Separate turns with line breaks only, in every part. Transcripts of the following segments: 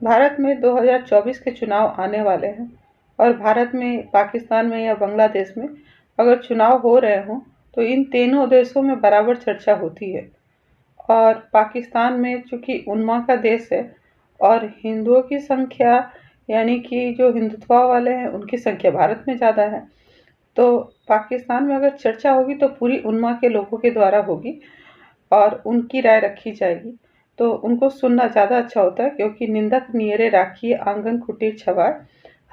भारत में 2024 के चुनाव आने वाले हैं और भारत में, पाकिस्तान में या बांग्लादेश में अगर चुनाव हो रहे हों तो इन तीनों देशों में बराबर चर्चा होती है। और पाकिस्तान में चूँकि उन्मा का देश है और हिंदुओं की संख्या, यानी कि जो हिंदुत्व वाले हैं उनकी संख्या भारत में ज़्यादा है, तो पाकिस्तान में अगर चर्चा होगी तो पूरी उन्मा के लोगों के द्वारा होगी और उनकी राय रखी जाएगी। तो उनको सुनना ज़्यादा अच्छा होता है, क्योंकि निंदक नियरे राखिए आंगन कुटीर छवाए।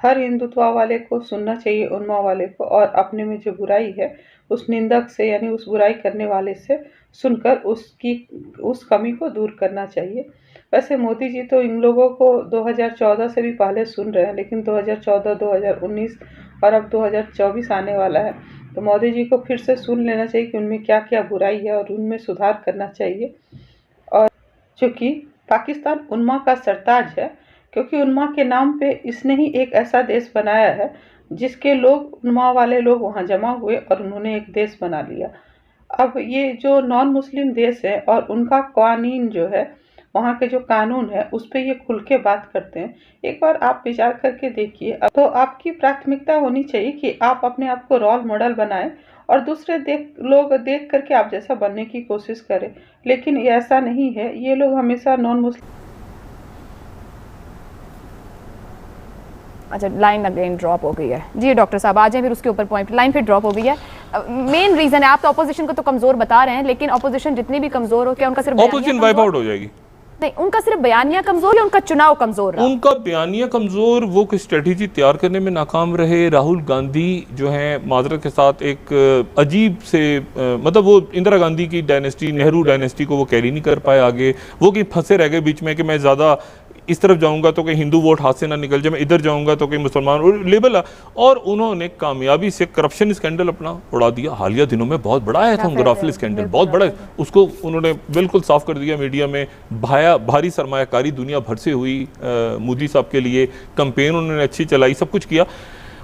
हर हिंदुत्व वाले को सुनना चाहिए उन्मा वाले को, और अपने में जो बुराई है उस निंदक से, यानी उस बुराई करने वाले से सुनकर उस कमी को दूर करना चाहिए। वैसे मोदी जी तो इन लोगों को 2014 से भी पहले सुन रहे हैं, लेकिन 2014, 2019 और अब 2024 आने वाला है, तो मोदी जी को फिर से सुन लेना चाहिए कि उनमें क्या क्या बुराई है और उनमें सुधार करना चाहिए। और चूँकि पाकिस्तान उन्मा का सरताज है, क्योंकि उन्मा के नाम पे इसने ही एक ऐसा देश बनाया है जिसके लोग, उन्मा वाले लोग वहाँ जमा हुए और उन्होंने एक देश बना लिया। अब ये जो नॉन मुस्लिम देश है और उनका कानून जो है, वहाँ के जो कानून है उस पर ये खुल के बात करते हैं। एक बार आप विचार करके देखिए। तो आपकी प्राथमिकता होनी चाहिए कि आप अपने आप को रोल मॉडल बनाएं और दूसरे लोग देख करके आप जैसा बनने की कोशिश करें, लेकिन ये ऐसा नहीं है। ये लोग हमेशा नॉन मुस्लिम।
अच्छा, लाइन अगेन ड्रॉप हो गई है जी। डॉक्टर साहब आ जाएं फिर उसके ऊपर पॉइंट। लाइन फिर ड्रॉप हो गई है। मेन रीजन है, आप तो अपोजिशन को तो कमजोर बता रहे हैं, लेकिन अपोजिशन जितनी भी कमजोर हो, क्या उनका सिर्फ
अपोजिशन वाइप आउट हो जाएगी?
नहीं, उनका सिर्फ बयानिया कमजोर या उनका चुनाव कमजोर रहा?
उनका बयानिया कमजोर, वो कोई स्ट्रेटेजी तैयार करने में नाकाम रहे। राहुल गांधी जो है, माजरत के साथ एक अजीब से मतलब वो इंदिरा गांधी की डायनेस्टी, नेहरू डायनेस्टी को वो कैरी नहीं कर पाए आगे। वो कहीं फंसे रह गए बीच में कि मैं ज़्यादा इस तरफ जाऊंगा तो कहीं हिंदू वोट हाथ से ना निकल जाए, मैं इधर जाऊंगा तो कहीं मुसलमान लेबल। और उन्होंने कामयाबी से करप्शन स्कैंडल अपना उड़ा दिया। हालिया दिनों में बहुत बड़ा आया था राफेल स्कैंडल, बहुत बड़ा, उसको उन्होंने बिल्कुल साफ कर दिया मीडिया में। भारी सरमायाकारी दुनिया भर से हुई। मोदी साहब के लिए कैंपेन उन्होंने अच्छी चलाई, सब कुछ किया।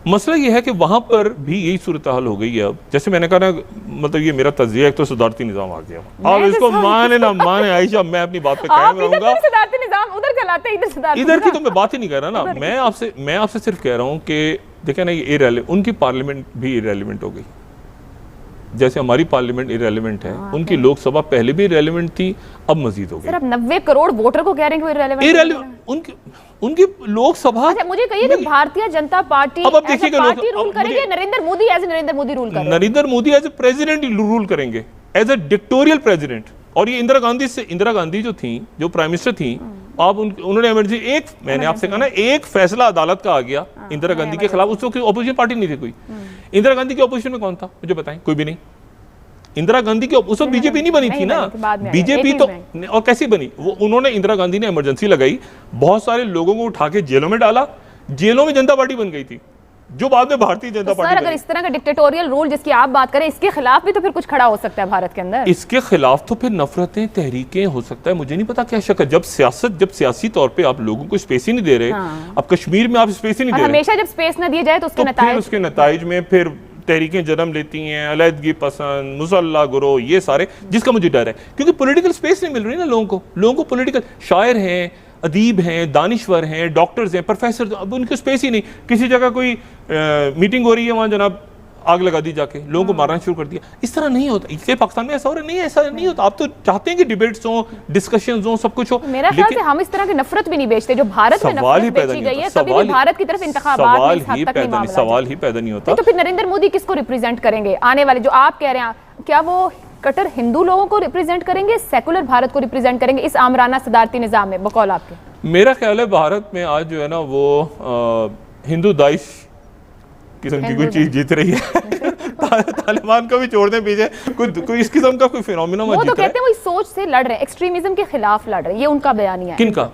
मसला ये है कि वहां पर भी यही सूरत हाल हो गई है। अब जैसे मैंने कहा ना, मतलब ये मेरा तज़िया, एक तो सदारती निज़ाम आ गया। आप इसको माने ना माने आयशा, मैं अपनी बात पे कायम रहूंगा।
सदारती निज़ाम उधर चलाते,
इधर की तो मैं बात ही नहीं कर रहा ना। मैं आपसे सिर्फ कह रहा हूँ कि देखें ना, ये उनकी पार्लियामेंट भी इरेलीवेंट हो गई, जैसे हमारी पार्लियामेंट इरेलीवेंट है। उनकी लोकसभा पहले भी इरेलीवेंट थी, अब मजीद हो गई।
सिर्फ 90 करोड़ वोटर को कह रहे हैं कि इरेलीवेंट
उनकी लोकसभा।
अच्छा, मुझे कहिए कि भारतीय जनता पार्टी रूल करेगी, नरेंद्र मोदी एज नरेंद्र मोदी रूल करेंगे? Narendra Modi as a president rule करेंगे, एज ए डिक्टोरियल प्रेसिडेंट। और ये इंदिरा गांधी जो थी, जो प्राइम मिनिस्टर थी, आप उन्होंने इमरजेंसी, मैंने आपसे कहा ना, एक फैसला अदालत का आ गया इंदिरा गांधी के खिलाफ। उस वक्त अपोजिशन पार्टी नहीं थी कोई। इंदिरा गांधी की अपोजिशन में कौन था, मुझे बताएं? कोई भी नहीं। इंदिरा गांधी की उस वक्त बीजेपी नहीं बनी थी ना। बीजेपी तो और कैसी बनी? वो उन्होंने, इंदिरा गांधी ने इमरजेंसी लगाई, बहुत सारे लोगों को उठा के जेलों में डाला, जेलों में जनता पार्टी बन गई थी, जो बाद में भारतीय जनता पार्टी। अगर इस तरह का डिक्टेटोरियल रूल जिसकी आप बात करें, इसके खिलाफ भी तो फिर कुछ खड़ा हो सकता है भारत के अंदर।
इसके खिलाफ तो फिर नफरतें, तहरीकें हो सकता है, मुझे नहीं पता क्या शक है। जब सियासी तौर पे आप लोगों को स्पेस ही नहीं दे रहे। अब कश्मीर में आप स्पेस ही नहीं दे रहे।
हमेशा जब स्पेस न दी जाए तो
उसके नताइज में फिर तहरीकें जन्म लेती हैं, अलहदगी पसंद, मुसल्ला गिरोह, ये सारे, जिसका मुझे डर है, क्योंकि पॉलिटिकल स्पेस नहीं मिल रही ना लोगों को पॉलिटिकल। शायर हैं, अदीब हैं, दानिश्वर हैं, डॉक्टर्स हैं, प्रोफेसर, अब उनकी स्पेस ही नहीं। किसी जगह कोई मीटिंग हो रही है, वहाँ जनाब आग लगा दी जाके, लोगों को मारना शुरू कर दिया। इस तरह नहीं होता। इसलिए पाकिस्तान में ऐसा हो रहा नहीं है, ऐसा नहीं होता। आप तो चाहते हैं कि डिबेट्स हो, डिस्कशंस हो, सब कुछ हो।
मेरा ख्याल से हम इस तरह की नफरत भी नहीं बेचते जो भारत में नफरत बेची गई है। कभी भी भारत की तरफ इंतखाबात में इस हद तक नहीं मामला,
सवाल ही पैदा नहीं होता।
तो फिर नरेंद्र मोदी किसको रिप्रेजेंट करेंगे आने वाले, जो आप कह रहे हैं, क्या वो कट्टर हिंदू लोगों को रिप्रेजेंट करेंगे, सेकुलर भारत को रिप्रेजेंट करेंगे इस आमराना सदारती निजाम में, बकौल आपके?
मेरा ख्याल है भारत में आज जो है ना, वो हिंदू दाइश किस्म की कोई चीज जीत रही है। तालिबान को भी छोड़ दें पीछे, कोई इस किस्म का कोई फिनोमिना
वो तो कहते हैं वो इस सोच से लड़ रहे हैं, एक्सट्रीमिज्म के खिलाफ लड़ रहे हैं, ये उनका बयान है।
किनका?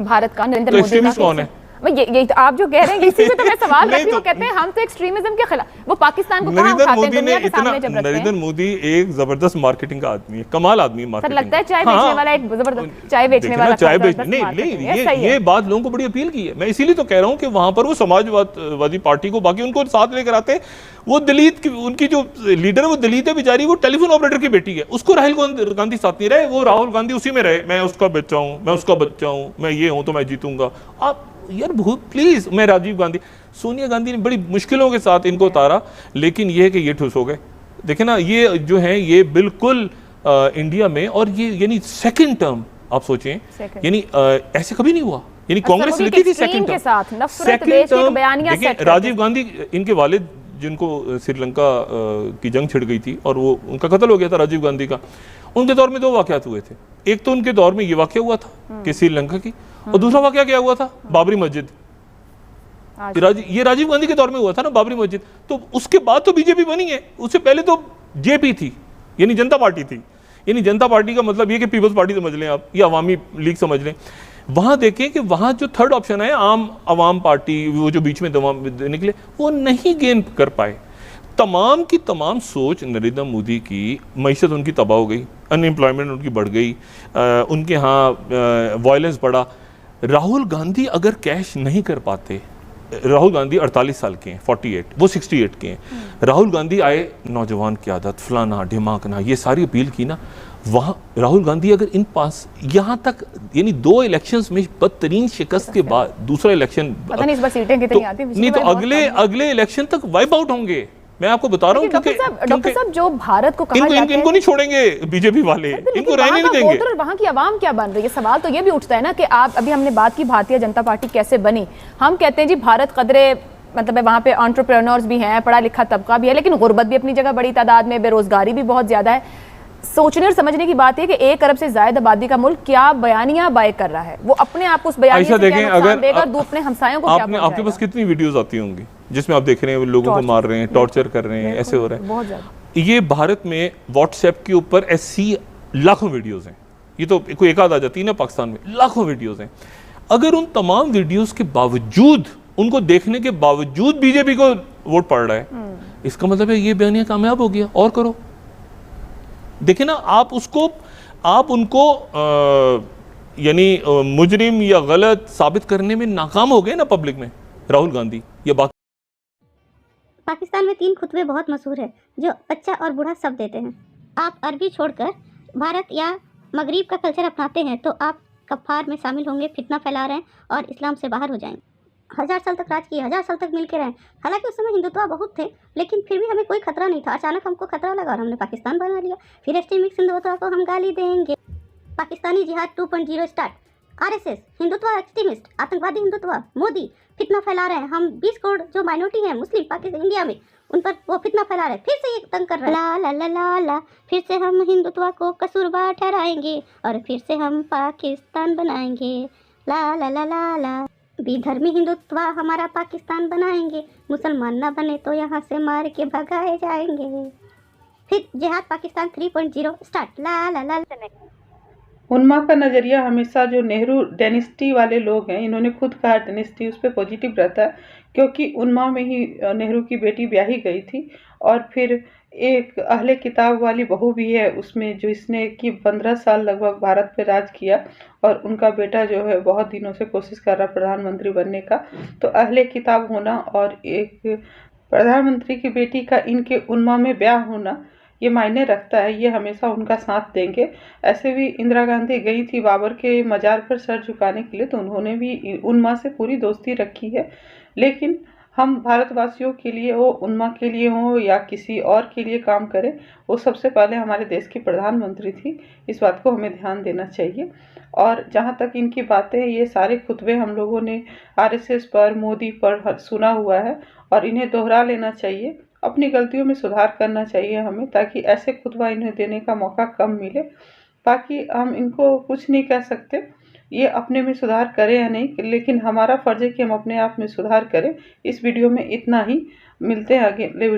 भारत का, नरेंद्र मोदी का।
कौन है?
ये तो आप जो कह रहे हैं इसी पे तो मैं सवाल रखती हूँ। वो कहते हैं हम तो एक्सट्रीमिज्म के खिलाफ, वो पाकिस्तान को कहाँ उठाते हैं दुनिया के सामने जब रखते हैं।
नरेंद्र मोदी एक जबरदस्त मार्केटिंग का आदमी है, कमाल आदमी है मार्केटिंग।
लगता है चाय बेचने वाला एक जबरदस्त चाय बेचने वाला,
चाय बेचने नहीं, ये बात लोगों को बड़ी अपील की है। मैं इसीलिए तो कह रहा हूँ कि वहां पर वो समाजवादी पार्टी को बाकी उनको साथ लेकर आते हैं। वो दलित की, उनकी जो लीडर है वो दलित है बेचारी, वो टेलीफोन ऑपरेटर की बेटी है, उसको राहुल गांधी साथ नहीं रहे, वो राहुल गांधी उसी में रहे, मैं उसका बच्चा हूँ, मैं उसका बच्चा हूँ, मैं ये हूँ तो मैं जीतूंगा। आप यार बहुत प्लीज, मैं राजीव गांधी, सोनिया गांधी ने बड़ी मुश्किलों के साथ इनको उतारा, लेकिन ये है कि ये ठुस हो गए। देखे ना, ये जो है ये बिल्कुल इंडिया में, और ये यानी सेकंड टर्म आप सोचें, यानी ऐसे कभी नहीं हुआ। यानी कांग्रेस लेती थी सेकंड टर्म। देखिए राजीव गांधी, इनके वालिद जिनको श्रीलंका की जंग छिड़ गई थी और वो उनका कत्ल हो गया था राजीव गांधी का, उनके दौर में 2 वाकयात हुए थे। एक तो उनके दौर में ये वाकया हुआ था कि श्रीलंका की, और दूसरा वाकया क्या हुआ था, बाबरी मस्जिद। ये राजीव गांधी के दौर में हुआ था ना बाबरी मस्जिद। तो उसके बाद तो बीजेपी बनी है, उससे पहले तो जेपी थी, यानी जनता पार्टी थी। यानी जनता पार्टी का मतलब ये कि पीपल्स पार्टी समझ लें आप, या अवामी लीग समझ लें। वहां देखें कि वहां जो थर्ड ऑप्शन है आम अवाम पार्टी, वो जो बीच में निकले, वो नहीं गेन कर पाए। तमाम की तमाम सोच नरेंद्र मोदी की, मईशत उनकी तबाह हो गई, अनएम्प्लॉयमेंट उनकी बढ़ गई, उनके यहाँ वायलेंस बढ़ा। राहुल गांधी अगर कैश नहीं कर पाते, राहुल गांधी 48 साल के हैं, 48, वो 68 के हैं। राहुल गांधी आए, नौजवान की आदत, फलाना ढिमाकना, ये सारी अपील की ना, वहाँ राहुल गांधी अगर इन पास यहाँ तक, यानी 2 इलेक्शंस में बदतरीन शिकस्त के बाद दूसरा इलेक्शन,
पता नहीं इस बार सीटें कितनी आती हैं,
नहीं तो अगले इलेक्शन तक वाइप आउट होंगे। मैं आपको बता रहा हूँ,
डॉक्टर साहब जो भारत को कहा जाता है,
इनको नहीं छोड़ेंगे बीजेपी वाले, इनको रहने नहीं देंगे।
और वहाँ की आवाम क्या बन रही है, सवाल तो ये भी उठता है ना कि आप, अभी हमने बात की भारतीय जनता पार्टी कैसे बनी। हम कहते हैं जी भारत कदरे, मतलब वहाँ पे एंटरप्रेन्योर्स भी हैं, पढ़ा लिखा तबका भी है, लेकिन गुर्बत भी अपनी जगह बड़ी तादाद में, बेरोजगारी भी बहुत ज्यादा है। सोचने और समझने की बात है कि 1 अरब से ज्यादा आबादी का मुल्क क्या बयानियां बाय कर रहा है, वो अपने आप उस बयानिया से क्या नुकसान देगा, अपने हमसायों को क्या पहुंचाएगा।
आपके पास कितनी वीडियोस आती होंगी जिसमें आप देख रहे हैं लोगों को मार रहे हैं, टॉर्चर कर रहे हैं, ऐसे हो रहा है
बहुत ज्यादा।
ये भारत में व्हाट्सएप के ऊपर ऐसी लाखों वीडियोस हैं, ये तो कोई एक आध आ जाती है ना, पाकिस्तान में लाखों वीडियोस हैं। अगर उन तमाम वीडियोस के बावजूद, उनको देखने के बावजूद बीजेपी को वोट पड़ रहा है, इसका मतलब है ये बयानिया कामयाब हो गया, और करो। देखिए ना, आप उनको यानी मुजरिम या गलत साबित करने में नाकाम हो गए ना पब्लिक में, राहुल गांधी या बाकी।
पाकिस्तान में 3 खुतबे बहुत मशहूर है जो बच्चा और बूढ़ा सब देते हैं। आप अरबी छोड़कर भारत या मगरिब का कल्चर अपनाते हैं तो आप कफ्फार में शामिल होंगे, फितना फैला रहे हैं और इस्लाम से बाहर हो जाएंगे। 1000 साल तक राज किए, 1000 साल तक मिल के रहे। हालांकि उस समय हिंदुत्व बहुत थे, लेकिन फिर भी हमें कोई खतरा नहीं था। अचानक हमको खतरा लगा और हमने पाकिस्तान बना लिया। फिर एक्सट्रीमिस्ट हिंदुत्व को हम गाली देंगे। पाकिस्तानी जिहाद 2.0 स्टार्ट। आरएसएस हिंदुत्व, एक्सट्रीमिस्ट, आतंकवादी हिंदुत्व, मोदी फितना फैला रहे हैं। हम 20 करोड़ जो माइनॉरिटी हैं मुस्लिम पाकिस्तान इंडिया में, उन पर वो फितना फैला रहे हैं। फिर से ये तंग कर रहे हैं, ला ला ला ला ला। फिर से हम हिंदुत्व को कसूरवार ठहराएंगे और फिर से हम पाकिस्तान बनाएंगे, ला ला ला ला ला। विधर्मी हिंदुत्व हमारा पाकिस्तान बनाएंगे, मुसलमान ना बने तो यहाँ से मार के भगाए जाएंगे। फिर जिहाद पाकिस्तान 3.0 स्टार्ट, ला ला ला।
उन्माद का नज़रिया हमेशा जो नेहरू डायनेस्टी वाले लोग हैं, इन्होंने खुद कहा डायनेस्टी उस पर पॉजिटिव रहता है, क्योंकि उन्माद में ही नेहरू की बेटी ब्याही गई थी। और फिर एक अहले किताब वाली बहू भी है उसमें, जो इसने कि 15 साल लगभग भारत पे राज किया, और उनका बेटा जो है बहुत दिनों से कोशिश कर रहा प्रधानमंत्री बनने का। तो अहले किताब होना और एक प्रधानमंत्री की बेटी का इनके उन्माद में ब्याह होना, ये मायने रखता है। ये हमेशा उनका साथ देंगे। ऐसे भी इंदिरा गांधी गई थी बाबर के मजार पर सर झुकाने के लिए, तो उन्होंने भी उन्माद से पूरी दोस्ती रखी है। लेकिन हम भारतवासियों के लिए हो, उन्माद के लिए हो या किसी और के लिए काम करें, वो सबसे पहले हमारे देश की प्रधानमंत्री थी। इस बात को हमें ध्यान देना चाहिए। और जहाँ तक इनकी बातें, ये सारे खुतबे हम लोगों ने आरएसएस पर, मोदी पर सुना हुआ है, और इन्हें दोहरा लेना चाहिए। अपनी गलतियों में सुधार करना चाहिए हमें, ताकि ऐसे खुतबा इन्हें देने का मौका कम मिले। बाकी हम इनको कुछ नहीं कह सकते, ये अपने में सुधार करें या नहीं, लेकिन हमारा फर्ज है कि हम अपने आप में सुधार करें। इस वीडियो में इतना ही, मिलते हैं अगले वीडियो।